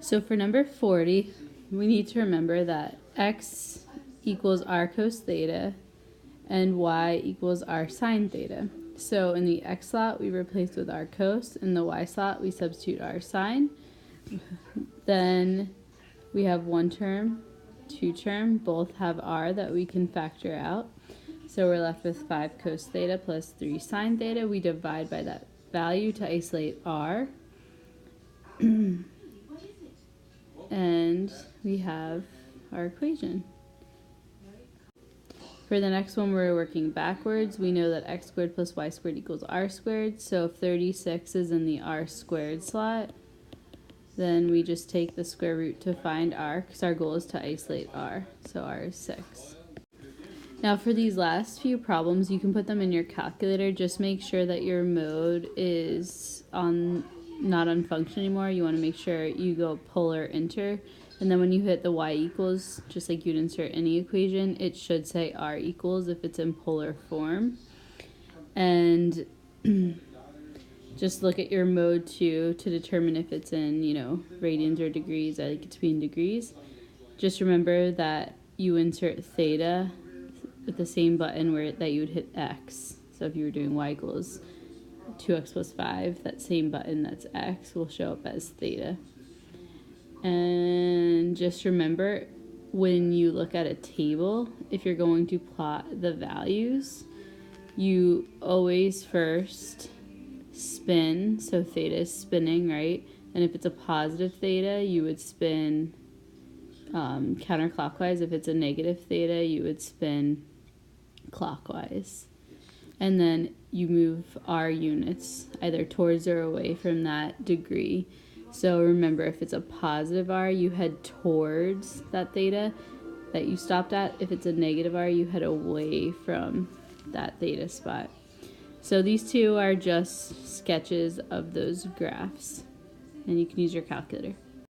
So for number 40, we need to remember that x equals r cos theta and y equals r sine theta. So in the x slot, we replace with r cos. In the y slot, we substitute r sine. Then we have one term, two term, both have r that we can factor out. So we're left with 5 cos theta plus 3 sine theta. We divide by that value to isolate r. And we have our equation. For the next one, we're working backwards. We know that x squared plus y squared equals r squared. So if 36 is in the r squared slot, then we just take the square root to find r, because our goal is to isolate r. So r is 6. Now for these last few problems, you can put them in your calculator. Just make sure that your mode is not on function anymore. You want to make sure you go polar enter, and then when you hit the y equals, just like you'd insert any equation, it should say r equals if it's in polar form. And just look at your mode too to determine if it's in, radians or degrees. I like it to be in degrees. Just remember that you insert theta with the same button that you would hit x. So if you were doing y equals 2x plus 5, that same button that's x will show up as theta. And just remember, when you look at a table, if you're going to plot the values, you always first spin, so theta is spinning, right? And if it's a positive theta, you would spin counterclockwise. If it's a negative theta, you would spin clockwise. And then you move r units either towards or away from that degree. So remember, if it's a positive r, you head towards that theta that you stopped at. If it's a negative r, you head away from that theta spot. So these two are just sketches of those graphs, and you can use your calculator.